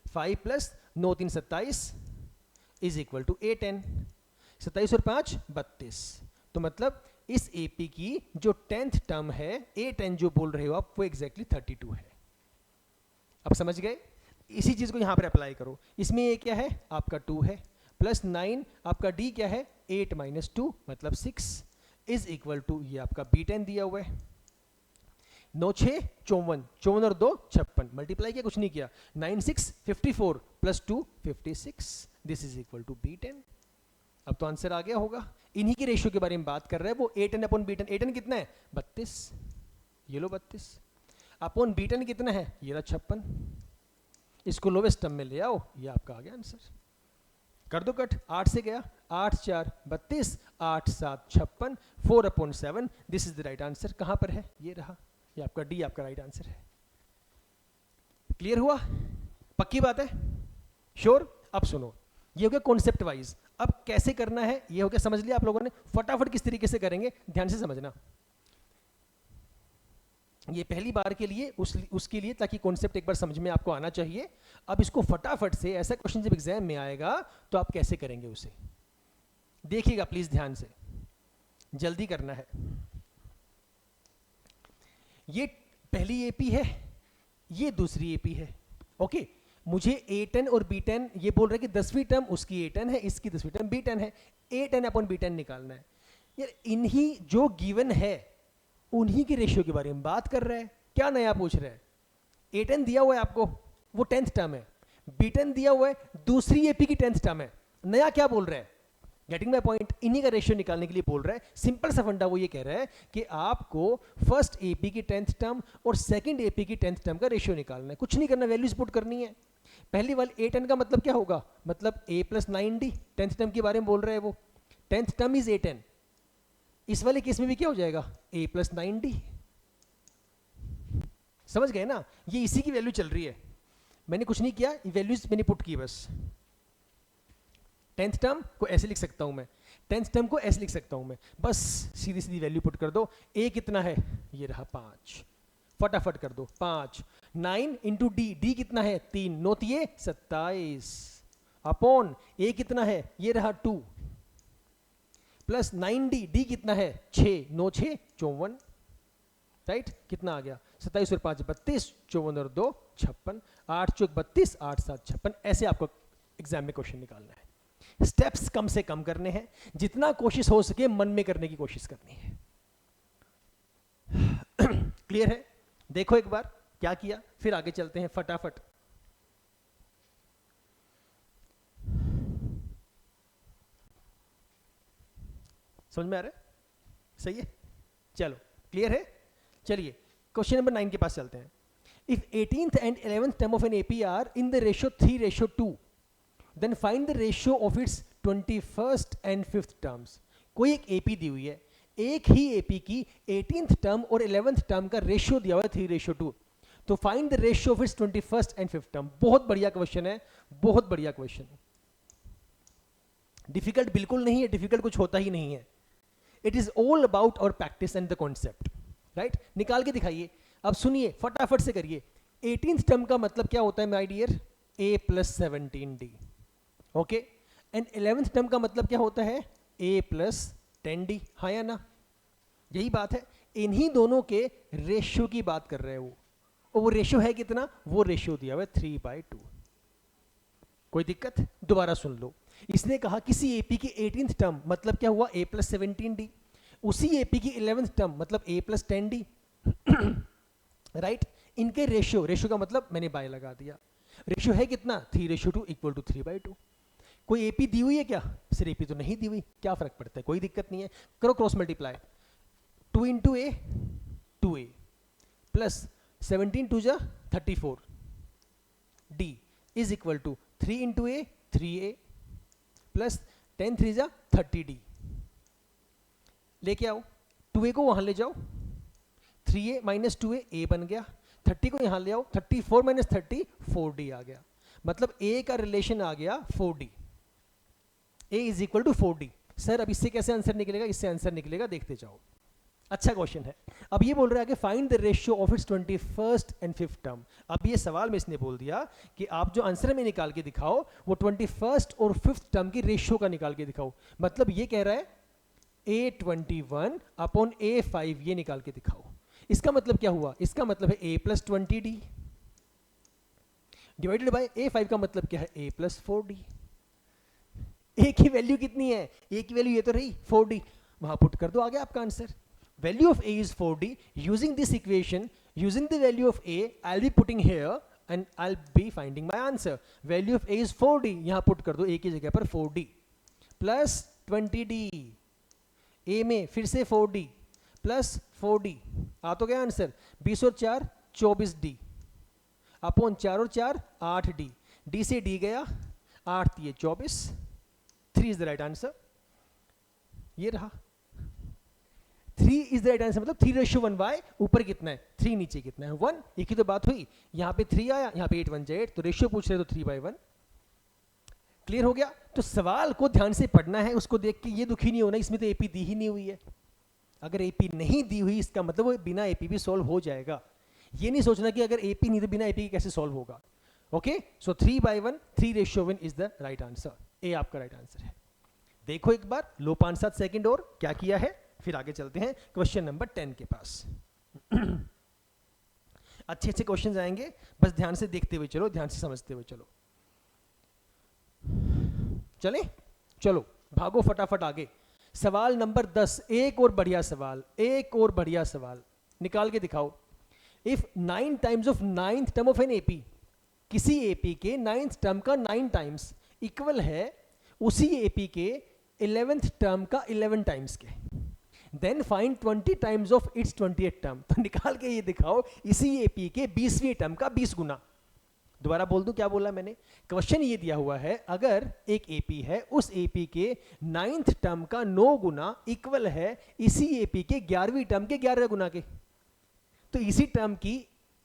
5 plus 9 3 27 is equal to A10। 27 और 5 32। तो मतलब इस AP की जो 10th टर्म है, A10 जो बोल रहे हो आप, वो एग्जैक्टली 32 है। अब समझ गए? इसी चीज को यहां पर अप्लाई करो। इसमें A क्या है? आपका 2 है, प्लस 9 आपका D क्या है? 8 माइनस 2 मतलब 6 इज इक्वल टू, ये आपका B10 दिया हुआ है। 9 6 54, 54 और 2 56, मल्टीप्लाई किया, कुछ नहीं किया। 9 6 54 plus 2 56, this is equal to B10। अब तो आंसर आ गया होगा। इन्हीं की रेशियो के बारे में बात कर रहे हैं वो। A10 अपॉन B10, A10 कितना है? 32, ये लो 32, अपॉन B10 कितना है? ये रहा 56। इसको लोवेस्ट टर्म में ले आओ, ये आपका आ गया आंसर। कर दो कट, 8 से गया, 8 4 32, 8 7 56, 4 upon 7, this is the right answer. कहां पर है? ये रहा, ये आपका D आपका राइट आंसर है। क्लियर हुआ? पक्की बात है? श्योर? अब सुनो, ये हो गया कॉन्सेप्ट वाइज। अब कैसे करना है ये हो गया, समझ लिया आप लोगों ने। फटाफट किस तरीके से करेंगे, ध्यान से समझना। ये पहली बार के लिए उसके लिए, ताकि कॉन्सेप्ट एक बार समझ में आपको आना चाहिए। अब इसको फटाफट से, ऐसा क्वेश्चन जब एग्जाम में आएगा तो आप कैसे करेंगे उसे, देखिएगा प्लीज ध्यान से, जल्दी करना है। ये पहली AP है, ये दूसरी AP है। ओके, मुझे A10 और B10 ये बोल रहे हैं कि 10वीं टर्म उसकी A10 है, इसकी 10वीं टर्म B10 है। A10 अपॉन B10 निकालना है। यार इन्हीं जो गिवन है उन्हीं की रेशियो के बारे में बात कर रहा है, क्या नया पूछ रहा है? A10 दिया हुआ है आपको, वो 10th टर्म है। B10 दिया हुआ है, दूसरी AP की 10th टर्म है। नया क्या बोल रहा है? Getting my point? इन्हीं का रेशियो निकालने के लिए बोल रहा है। सिंपल सा फंडा वो ये कह रहा है कि आपको फर्स्ट AP की 10th टर्म और सेकंड AP की 10th टर्म का रेशियो निकालना है। कुछ नहीं करना, वैल्यूज पुट करनी है। पहली वाली A10 का मतलब क्या होगा? मतलब A plus 9D, 10th term के बारे में बोल रहा है वो। 10th term is A10। इस वाले केस में भी क्या हो जाएगा? A plus 9D। समझ गए ना? ये इसी की वैल्यू चल रही है, मैंने कुछ नहीं किया, वैल्यूज मैंने पुट की बस। 10th टर्म को ऐसे लिख सकता हूं मैं, 10th टर्म को ऐसे लिख सकता हूं मैं, बस सीधी सीधी वैल्यू पुट कर दो। A कितना है? ये रहा 5, फटाफट कर दो 5। 9 इंटू D कितना है? 3, 9 3 27, अपॉन A कितना है? ये रहा 2, प्लस 9D कितना है? 6, 9 6 54, राइट? कितना आ गया? 27 और 5 32, 54 और 2 56, 8 4 32, 8 7 56। ऐसे आपको एग्जाम में क्वेश्चन निकालना है। स्टेप्स कम से कम करने हैं, जितना कोशिश हो सके मन में करने की कोशिश करनी है। क्लियर है? देखो एक बार क्या किया, फिर आगे चलते हैं फटाफट। समझ में आ रहा है? सही है, चलो क्लियर है। चलिए क्वेश्चन नंबर 9 के पास चलते हैं। If 18th and 11th term of an AP are in the ratio 3:2, then find the ratio of its 21st and 5th terms। कोई एक AP दी हुई है, एक ही AP की 18th टर्म और 11th टर्म का रेशियो दिया हुआ है 3:2, तो find the ratio of its 21st and 5th term. बहुत बढ़िया क्वेश्चन है, बहुत बढ़िया क्वेश्चन है, डिफिकल्ट बिल्कुल नहीं है, डिफिकल्ट कुछ होता ही नहीं है। It is all about our practice and the concept, right? निकाल के दिखाइए। अब सुनिए फटाफट से करिए। 18th टर्म का मतलब क्या होता है my dear? a + 17d, okay. And 11th term का मतलब क्या होता है? a + 10d, हाँ या ना? यही बात है, इन्हीं दोनों के रेशियो की बात कर रहे हैं वो, और वो रेशियो है कितना? वो रेशियो दिया हुआ है 3/2। कोई दिक्कत? दोबारा सुन लो। इसने कहा किसी एपी की 18th टर्म मतलब क्या हुआ? a + 17d। उसी एपी की 11th टर्म मतलब a + 10d, राइट? इनके रेशियो, रेशियो का मतलब मैंने बाय लगा दिया, रेशियो है कितना? 3:2 = 3/2। कोई एपी दी हुई है क्या? सिर्फ एपी तो नहीं दी हुई, क्या फर्क पड़ता है? कोई दिक्कत नहीं है, करो cross multiply. 2 × a 2a plus 17 2 जा 34 d is equal to 3 × a 3a plus 10 3 जा 30d। लेके आओ 2a को वहां ले जाओ, 3a - 2a a बन गया, 30 को यहां ले आओ, 34 - 30 4d आ गया। मतलब a का रिलेशन आ गया 4d, a is equal to 4d। Sir अब इससे कैसे आंसर निकलेगा? इससे आंसर निकलेगा, देखते जाओ। अच्छा क्वेश्चन है। अब ये बोल रहा है कि find the ratio of its 21st and 5th term. अब ये सवाल में इसने बोल दिया कि आप जो आंसर में निकाल के दिखाओ वो 21st और 5th टर्म की रेशियो का निकाल के दिखाओ। मतलब ये कह रहा है a21 अपॉन a5 ये निकाल के दिखाओ। इसका मतलब क्या हुआ? इसका मतलब है a + 20d divided by a5 का मतलब क्या है? a + 4d। a की वैल्यू कितनी है? a की वैल्यू ये तो रही 4d, वहां पुट कर दो, आ गया आपका answer. Value of a is 4d. Using this equation, using the value of a, I'll be putting here and I'll be finding my answer. Value of a is 4d. यहाँ put कर दो a की जगह पर 4d plus 20d. a में फिर से 4d plus 4d आ तो गया आंसर। 20 और 4 24d अपॉन 4 और 4 8d। d से d गया, 8 दिए 24, 3 इज द राइट आंसर। ये रहा 3 इज द राइट आंसर। मतलब 3:1 ऊपर कितना है? 3 नीचे कितना है? 1। एक ही तो बात हुई, यहाँ पे 3 आया, यहाँ पे 8 1 8, तो रेशियो पूछ रहे तो 3/1। क्लियर हो गया? तो सवाल को ध्यान से पढ़ना है, उसको देख के ये दुखी नहीं होना इसमें तो एपी दी ही नहीं हुई है। अगर एपी नहीं दी हुई इसका मतलब वो बिना एपी भी सॉल्व हो जाएगा। ये नहीं सोचना कि अगर एपी नहीं तो बिना एपी के कैसे सॉल्व होगा। Okay, so 3/1 3:1 is the right answer. A आपका राइट आंसर है। देखो एक बार, लो 5-7 सेकेंड और क्या किया है, फिर आगे चलते हैं क्वेश्चन नंबर 10 के पास। अच्छे अच्छे क्वेश्चंस आएंगे, बस ध्यान से देखते हुए चलो, ध्यान से समझते हुए चलो। चले चलो भागो फटाफट आगे। सवाल नंबर 10, एक और बढ़िया सवाल, एक और बढ़िया सवाल निकाल के दिखाओ। If 9 times of 9th term of an AP, किसी एपी के 9th टर्म का 9 टाइम्स इक्वल है उसी एपी के 11th टर्म का 11 टाइम्स के, then find 20 times of its 28th term. तो निकाल के ये दिखाओ इसी एपी के 20वीं टर्म का 20 गुना। दोबारा बोल दूं क्या बोला मैंने? क्वेश्चन ये दिया हुआ है, अगर एक एपी है उस एपी के 9th टर्म का 9 गुना इक्वल है इसी एपी के 11वीं टर्म के 11 गुना के, तो इसी टर्म की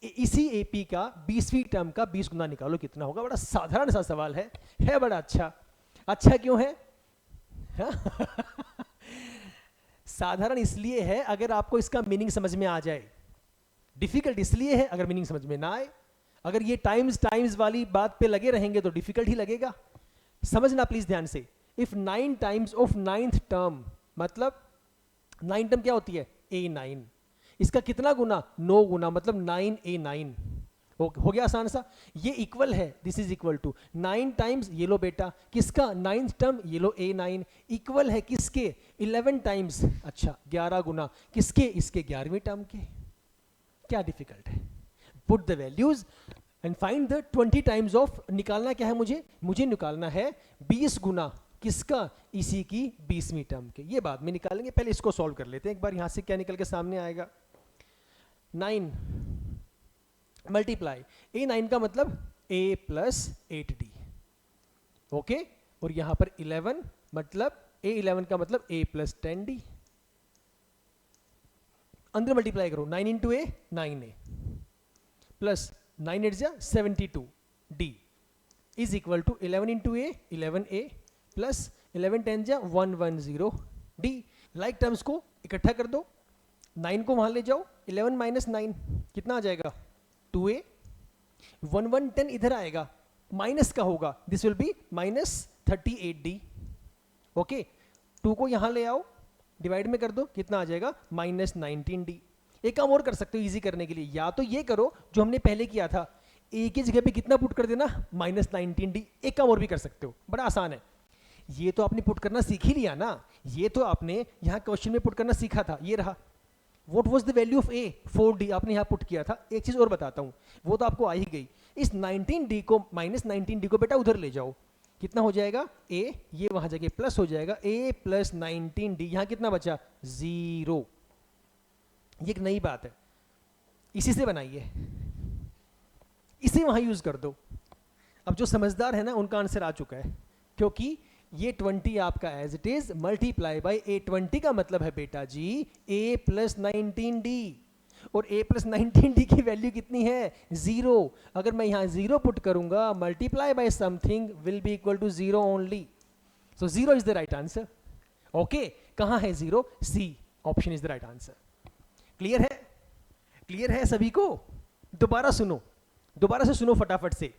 इसी एपी का 20वीं टर्म का 20 गुना निकालो, कितना होगा? बड़ा साधारण सा सवाल है बड़ा अच्छा। अच्छा क्यों है? साधारण इसलिए है अगर आपको इसका मीनिंग समझ में आ जाए, डिफिकल्ट इसलिए है अगर मीनिंग समझ में ना आए। अगर ये टाइम्स वाली बात पे लगे रहेंगे तो डिफिकल्ट ही लगेगा। समझना प्लीज ध्यान से। If 9 times of 9th term, मतलब 9 टर्म क्या होती है? a9, इसका कितना गुना? 9 गुना, मतलब 9a9। हो गया आसान सा। ये इक्वल है, this is equal to 9 times ये लो बेटा किसका 9th टर्म ये लो A9 इक्वल है किसके 11 टाइम्स, अच्छा 11 गुना किसके, इसके 11वीं टर्म के। क्या डिफिकल्ट है, put the values and find the 20 times of, निकालना क्या है मुझे निकालना है 20 गुना किसका, इसी की 20वीं टर्म के। ये बाद में निकालेंगे, पहले इसको सॉल्व कर लेते हैं एक बार। यहां से क्या निकल के सामने आएगा, 9 मल्टीप्लाई A9 का मतलब A प्लस 8D, ओके, और यहां पर 11 मतलब A11 का मतलब A प्लस 10D। अंदर मल्टीप्लाई करो, 9 इंटू A 9A प्लस 9 8 जा 72D is equal to 11 into A 11A प्लस 11 10 जा 110D। लाइक टर्म्स को इकट्ठा कर दो, 9 को वहां ले जाओ, 11 माइनस 9 कितना आ जाएगा 2A, 1 1 10 इधर आएगा माइनस का होगा, this will B minus 38D, okay. 2 को यहां ले आओ, डिवाइड में कर दो, कितना आ जाएगा माइनस 19D। एक काम और कर सकते हो इजी करने के लिए, या तो ये करो जो हमने पहले किया था, A की जगह पे कितना पुट कर देना माइनस 19D। एक काम और भी कर सकते हो, बड़ा आसान है, ये तो आपने पुट करना सीख ही लिया ना, ये तो आपने यहाँ क्वेश्चन में पुट करना सीखा था, ये रहा What was the value of A 4D आपने यहाँ पुट किया था। एक चीज और बताता हूँ, वो तो आपको आ ही गई, इस 19D को माइनस 19D को बेटा उधर ले जाओ, कितना हो जाएगा A, ये वहां जाके प्लस हो जाएगा A प्लस 19D, यहाँ कितना बचा 0। ये एक नई बात है, इसी से बनाइए, इसे वहां यूज कर दो। अब जो समझदार है ना उनका आंसर आ चुका है, क्योंकि ये 20 आपका as it is multiply by A20 का मतलब है बेटा जी A प्लस 19D, और A प्लस 19D की वैल्यू कितनी है 0। अगर मैं यहाँ 0 पुट करूंगा, multiply by something will be equal to 0 only, so 0 is the right answer, okay. कहाँ है 0, C option is the right answer. Clear है, क्लियर है सभी को। दोबारा सुनो, दोबारा से सुनो फटाफट से।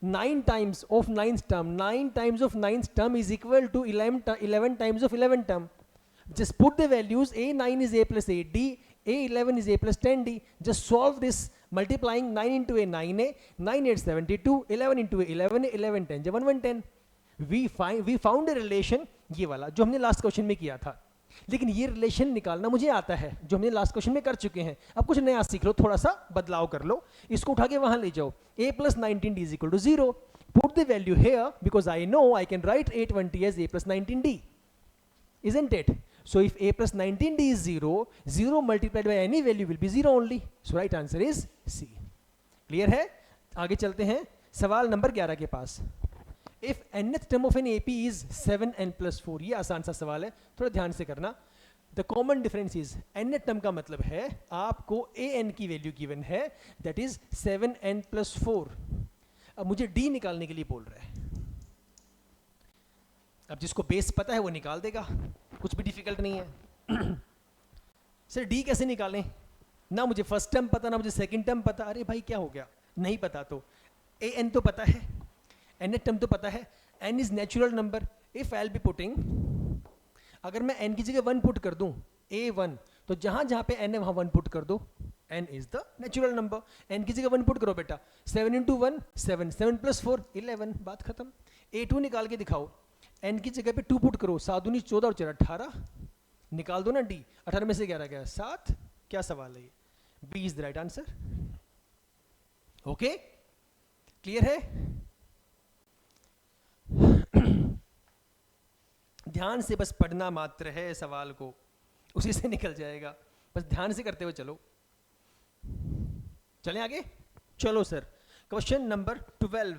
9 times of 9th term, 9 times of 9th term is equal to 11 times of 11th term. Just put the values, A9 is A plus 8D, A11 is A plus 10D. Just solve this multiplying 9 into A 9A, 9 8 72, 11 into A 11A, 11 10 1 1 10. We found a relation, ये वाला जो हमने last question में किया था, लेकिन ये relation निकालना मुझे आता है जो हमने लास्ट क्वेश्चन में कर चुके हैं। अब कुछ नया सीख लो, थोड़ा सा बदलाव कर लो, इसको उठा के वहां ले जाओ। A plus 19D is equal to 0. Put the value here because I know I can write A20 as A plus 19D, isn't it? So if A plus 19D is 0, 0 multiplied by any value will be 0 only. So right answer is C. Clear है? आगे चलते हैं सवाल number 11 के पास। If nth term of an AP is 7n plus 4, ये आसान सा सवाल है, थोड़ा ध्यान से करना। The common difference is nth term का मतलब है आपको an की वैल्यू गिवन है, that is 7n plus 4। अब मुझे d निकालने के लिए बोल रहा है, अब जिसको बेस पता है वो निकाल देगा, कुछ भी डिफिकल्ट नहीं है। सर d कैसे निकालें, ना मुझे फर्स्ट टर्म पता ना मुझे सेकंड टर्म पता। अरे भाई क्या हो गया, नहीं पता तो an तो पता है, nth टर्म तो पता है, n is natural number. If I will be putting, अगर मैं n की जगह 1 पुट कर दूं A1, तो जहां जहां पे n है वहां 1 पुट कर दो, n is the natural number. n की जगह 1 पुट करो बेटा, 7 इंटू 1 7, 7 प्लस 4 11, बात खत्म। A2 निकाल के दिखाओ, n की जगह पे 2 पुट करो, 7 दूनी 14 और 4 18, निकाल दो ना d, 18 में से 11 गया 7। क्या सवाल है ये, B is the right answer, okay. Clear है, ध्यान से बस पढ़ना मात्र है सवाल को, उसी से निकल जाएगा, बस ध्यान से करते हुए चलो। चलें आगे, चलो sir. Question number 12,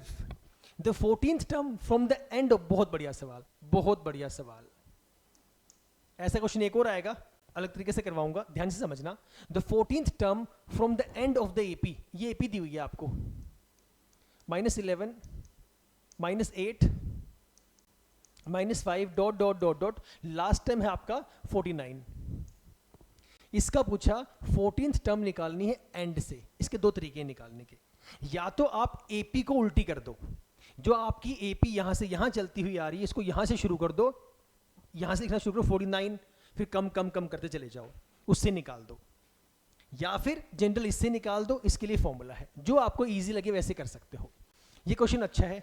the 14th term from the end of, बहुत बढ़िया सवाल, बहुत बढ़िया सवाल। ऐसा क्वेश्चन एक और आएगा, अलग तरीके से करवाऊंगा, ध्यान से समझना। The 14th term from the end of the AP, ये एपी दी हुई है आपको, -11 -8 -5 dot dot dot dot, last time है आपका 49। इसका पूछा 14th टर्म निकालनी है एंड से। इसके दो तरीके निकालने के, या तो आप एपी को उल्टी कर दो, जो आपकी एपी यहां से यहां चलती हुई आ रही है इसको यहां से शुरू कर दो, यहां से लिखना शुरू करो 49, फिर कम कम कम करते चले जाओ, उससे निकाल दो। या फिर जनरल इससे निकाल दो, इसके लिए फॉर्मूला है, जो आपको इजी लगे वैसे कर सकते हो। ये क्वेश्चन अच्छा है,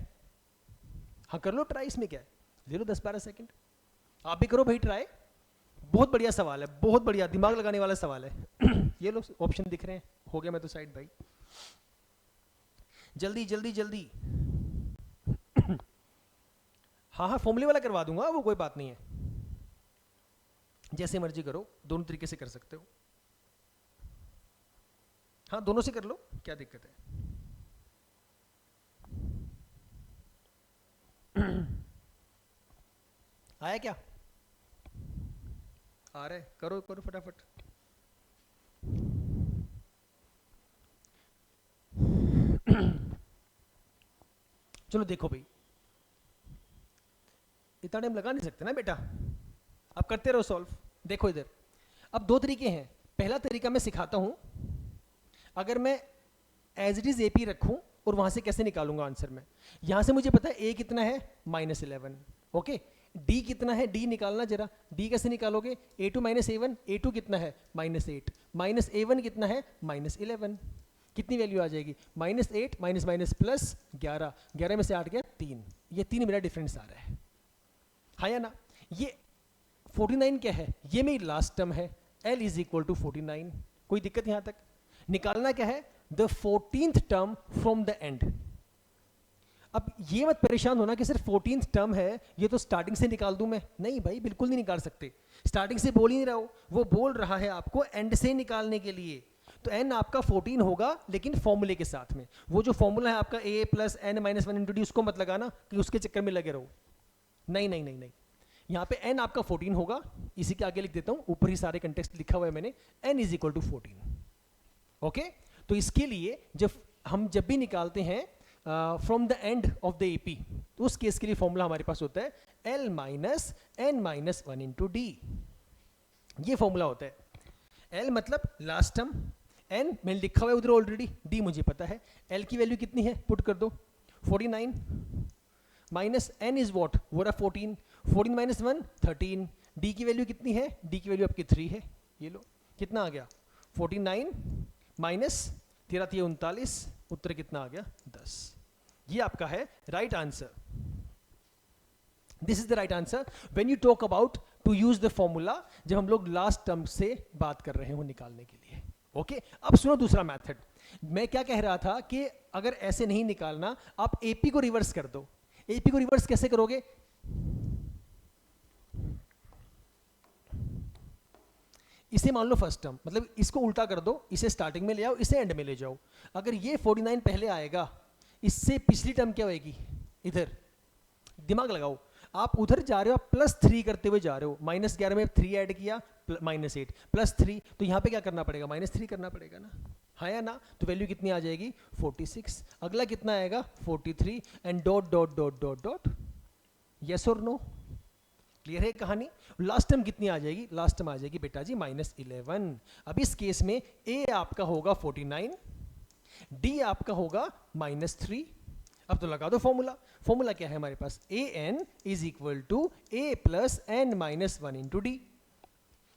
हाँ कर लो ट्राई, इसमें क्या है, ले लो 10-12 सेकंड, आप भी करो भाई ट्राई, बहुत बढ़िया सवाल है, बहुत बढ़िया दिमाग लगाने वाला सवाल है। ये लो ऑप्शन दिख रहे हैं, हो गया मैं तो साइड भाई, जल्दी जल्दी जल्दी। हाँ हाँ फॉर्मूले वाला करवा दूंगा, वो कोई बात नहीं है, जैसे मर्जी करो, दोनों तरीके से कर सकते हो, हाँ दोनों से कर लो, क्या दिक्कत है। आया क्या, आ रहा है, करो करो फटाफट। चलो देखो भाई, इतना टाइम लगा नहीं सकते ना बेटा, आप करते रहो सॉल्व। देखो इधर, अब दो तरीके हैं, पहला तरीका मैं सिखाता हूं, अगर मैं एज इट इज एपी रखूं और वहां से कैसे निकालूंगा आंसर में। यहां से मुझे पता है ए कितना है -11, ओके, डी कितना है, डी निकालना जरा, डी कैसे निकालोगे, a2 - a1, a2 कितना है -8, -a1 कितना है -11, कितनी वैल्यू आ जाएगी -8 माइनस प्लस 11, 11 में से 8 गया 3, ये 3 मेरा डिफरेंस आ रहा है, हाँ या ना। ये 49 क्या है, ये मेरी लास्ट टर्म है, L इज इक्वल टू 49, कोई दिक्कत यहां तक। निकालना क्या है, the 14th term from the and. अब ये मत परेशान होना कि सिर्फ 14th टर्म है, ये तो स्टार्टिंग से निकाल दूं मैं, नहीं भाई बिल्कुल नहीं निकाल सकते, स्टार्टिंग से बोल ही नहीं रहा हो, वो बोल रहा है आपको एंड से निकालने के लिए। तो n आपका 14 होगा, लेकिन फॉर्मूले के साथ में, वो जो फॉर्मूला है आपका a + n - 1 इंटू डी, उसको मत लगाना कि उसके चक्कर में लगे रहो, नहीं नहीं नहीं नहीं, यहाँ पे n आपका 14 होगा, इसी के आगे लिख देता हूँ, ऊपर ही सारे कंटेक्स्ट लिखा हुआ है मैंने, n is equal to 14, okay. तो इसके लिए जब भी निकालते हैं from the end of the AP, तो उस केस के लिए फॉर्मूला हमारे पास होता है L - n - 1 इंटू डी, ये फॉर्मूला होता है। L मतलब लास्ट टर्म, n मैंने लिखा हुआ है उधर ऑलरेडी, d मुझे पता है, L की वैल्यू कितनी है पुट कर दो, 49 माइनस n इज वॉट, वो रहा 14, 14 माइनस 1 13, d की वैल्यू कितनी है, d की वैल्यू आपकी 3 है, ये लो कितना आ गया 49 माइनस 13 39, उत्तर कितना आ गया 10, ये आपका है right answer. This is the right answer when you talk about to use the formula, जब हम लोग लास्ट टर्म से बात कर रहे हो निकालने के लिए, ओके। अब सुनो दूसरा मेथड, मैं क्या कह रहा था कि अगर ऐसे नहीं निकालना, आप एपी को रिवर्स कर दो। एपी को रिवर्स कैसे करोगे, इसे मान लो फर्स्ट टर्म, मतलब इसको उल्टा कर दो, इसे स्टार्टिंग में ले आओ, इसे एंड में ले जाओ। अगर ये 49 पहले आएगा, इससे पिछली टर्म क्या होएगी, इधर दिमाग लगाओ, आप उधर जा रहे हो, आप +3 करते हुए जा रहे हो, -11 में 3 ऐड किया -8 +3, तो यहाँ पे क्या करना पड़ेगा, -3 करना पड़ेगा ना, हाँ या ना। तो वैल्यू कितनी आ जाएगी 46, अगला कितना आएगा 43 and dot dot dot dot dot, yes और नो, क्लियर है कहानी। लास्ट टर्म कितनी आ जाएगी, लास्ट टर्म आ जाएगी बेटा जी -11। अब इस केस में ए आपका होगा 49, डी आपका होगा -3। अब तो लगा दो फॉर्मूला, फॉर्मूला क्या है हमारे पास, a n is equal to a plus n minus 1 into d,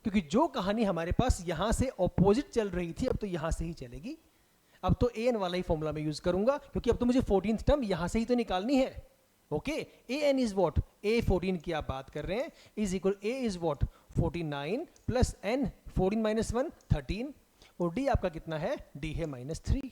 क्योंकि जो कहानी हमारे पास यहां से ऑपोजिट चल रही थी, अब तो यहां से ही चलेगी। अब तो ए एन वाला ही फॉर्मूला मैं यूज करूंगा, क्योंकि अब तो मुझे 14th टर्म यहां से ही तो निकालनी है, okay. A n is what, a 14 की आप बात कर रहे हैं, is equal a is what 49 plus n 14 minus 1 13, और डी आपका कितना है, डी है -3,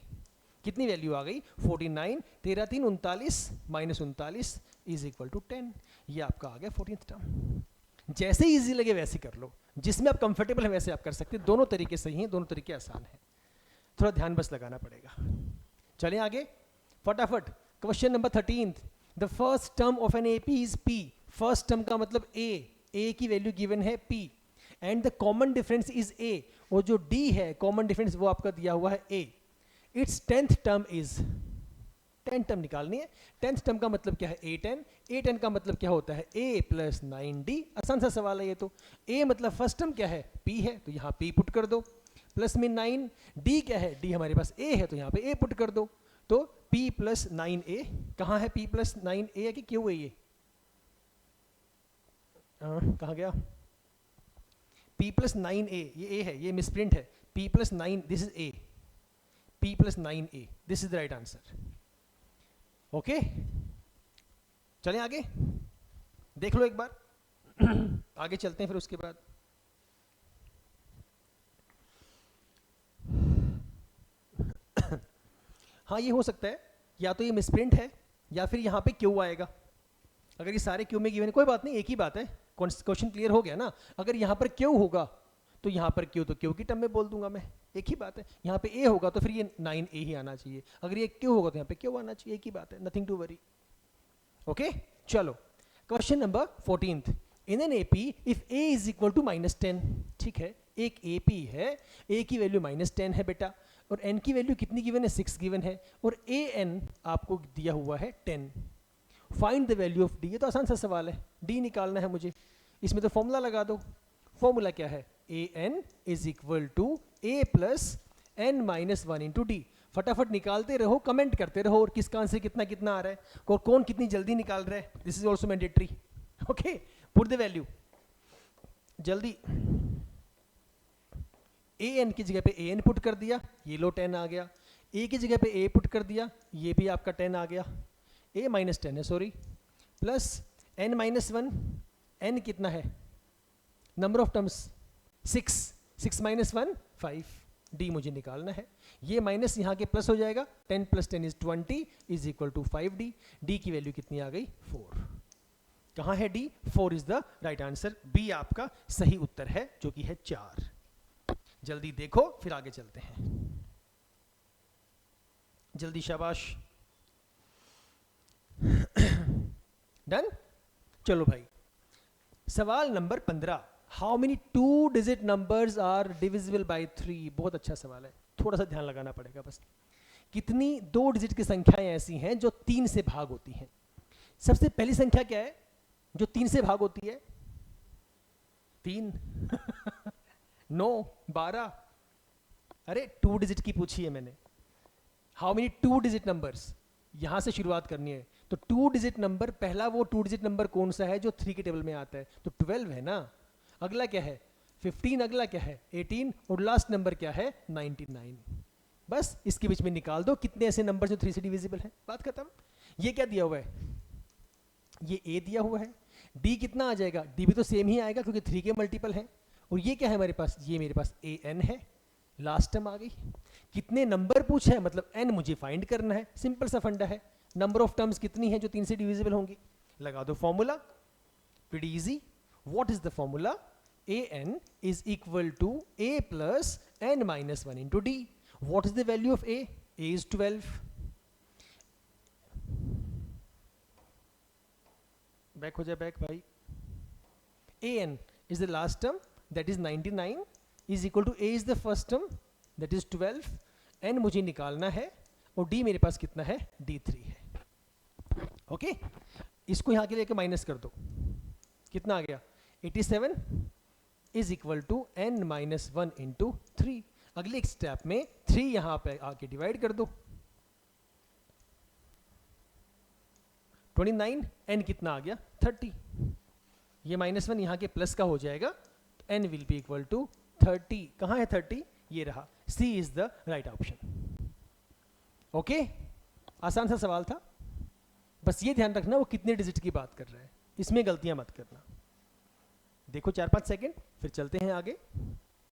कितनी वैल्यू आ गई 49, 13 3 39 माइनस 39 इज इक्वल टू 10, ये आपका आ गया 14th टर्म। जैसे इजी लगे वैसे कर लो, जिसमें आप कंफर्टेबल है वैसे आप कर सकते हैं, दोनों तरीके सही हैं, दोनों तरीके आसान हैं, थोड़ा ध्यान बस लगाना पड़ेगा। चलें आगे फटाफट, question number 13, the first term of an AP is P, first term का मतलब ए की वैल्यू गिवन है p, and the common difference is a, और जो d है कॉमन डिफरेंस वो आपका दिया हुआ है a, it's 10th term is, 10th term निकालनी है, 10th टर्म का मतलब क्या है a10, a10 का मतलब क्या होता है a प्लस 9d, आसान सा सवाल है ये तो। a मतलब फर्स्ट टर्म क्या है p है, तो यहाँ p पुट कर दो, प्लस में 9, d क्या है, d हमारे पास a है, तो यहाँ पे a पुट कर दो, तो p प्लस 9a, कहाँ है p प्लस 9a है कि क्यों है ये, कहाँ गया, p प्लस 9a, ये a है, ये मिसप्रिंट है, p plus 9, this is a, p plus 9a, this is the right answer. Okay, चलें आगे, देख लो एक बार आगे चलते हैं फिर उसके बाद। हाँ ये हो सकता है, या तो ये मिसप्रिंट है या फिर यहाँ पे क्यू आएगा। अगर ये सारे क्यू में गिवन, कोई बात नहीं, एक ही बात है, क्वेश्चन क्लियर हो गया ना। अगर यहाँ पर क्यू होगा तो यहाँ पर क्यू तो क्यू की टर्म में बोल दूंगा मैं, एक ही बात है। यहाँ पे ए होगा तो फिर ये 9a ही आना चाहिए, अगर ये क्यू होगा तो यहाँ पे क्यू आना चाहिए, एक ही बात है, नथिंग टू वरी। ओके चलो, question number 14th, in an AP if A is equal to -10, ठीक है, एक एपी है, ए की वैल्यू -10 है बेटा, और n की वैल्यू कितनी गिवन है, 6 गिवन है, और ए एन आपको दिया हुआ है 10। Find the value of D, ये तो आसान सा सवाल है, डी निकालना है मुझे, इसमें तो फॉर्मूला लगा दो। फॉर्मूला क्या है, a n is equal to a plus n minus 1 into d. फटाफट निकालते रहो, कमेंट करते रहो, और किसका आंसर कितना कितना आ रहा है, और कौन कितनी जल्दी निकाल रहा है, this is also mandatory. Okay, put the value जल्दी। ए एन की जगह पे ए एन पुट कर दिया, ये लो 10 आ गया, ए की जगह पे ए पुट कर दिया, ये भी आपका 10 आ गया, ए माइनस 10 है sorry, plus n minus 1, n कितना है, number of terms 6, 6 minus 1 5, D मुझे निकालना है, ये माइनस यहाँ के प्लस हो जाएगा, 10 plus 10 is 20 is equal to 5d, D की वैल्यू कितनी आ गई 4। कहाँ है D, 4 is the right answer, B आपका सही उत्तर है जो कि है 4। जल्दी देखो फिर आगे चलते हैं, जल्दी शाबाश। डन, चलो भाई सवाल नंबर 15, how many 2 digit numbers are divisible by 3। बहुत अच्छा सवाल है, थोड़ा सा ध्यान लगाना पड़ेगा बस। कितनी 2 डिजिट की संख्याएं ऐसी हैं जो 3 से भाग होती हैं। सबसे पहली संख्या क्या है जो 3 से भाग होती है, 3 9 12, अरे 2 डिजिट की पूछी है मैंने, हाउ मेनी 2 डिजिट नंबर्स, यहां से शुरुआत करनी है। तो 2 डिजिट नंबर, पहला वो 2 डिजिट नंबर कौन सा है जो 3 के टेबल में आता है, तो 12 है ना। अगला क्या है 15, अगला क्या है 18, और लास्ट नंबर क्या है 99। बस इसके बीच में निकाल दो कितने ऐसे नंबर जो 3 से डिविजिबल है, बात खत्म। ये क्या दिया हुआ है, ये a दिया हुआ है, d कितना आ जाएगा, d भी तो सेम ही आएगा क्योंकि 3 के मल्टीपल है, और ये क्या है हमारे पास, ये मेरे पास a n है, लास्ट टर्म आ गई। कितने नंबर पूछा है, मतलब n मुझे फाइंड करना है, सिंपल सा फंडा है। नंबर ऑफ टर्म्स कितनी है जो 3 से डिविजिबल होंगी, लगा दो formula, pretty easy. What is the formula, a n is equal to a plus n minus 1 into d. What is the value of a? A is 12. Back हो जाए back भाई। a n is the last term, that is 99, is equal to a is the first term, that is 12, n मुझे निकालना है, और d मेरे पास कितना है, d3 है। ओके, इसको यहाँ के लेके माइनस कर दो, कितना आ गया 87 is equal to n minus 1 into 3। अगले एक स्टेप में 3 यहाँ पे आके डिवाइड कर दो, 29, n कितना आ गया 30, ये -1 यहाँ के प्लस का हो जाएगा, तो n will be equal to 30। कहाँ है 30, ये रहा, C is the right option. Okay, आसान सा सवाल था, बस ये ध्यान रखना वो कितने डिजिट की बात कर रहा है, इसमें गलतियां मत करना। देखो 4-5 सेकंड, फिर चलते हैं आगे।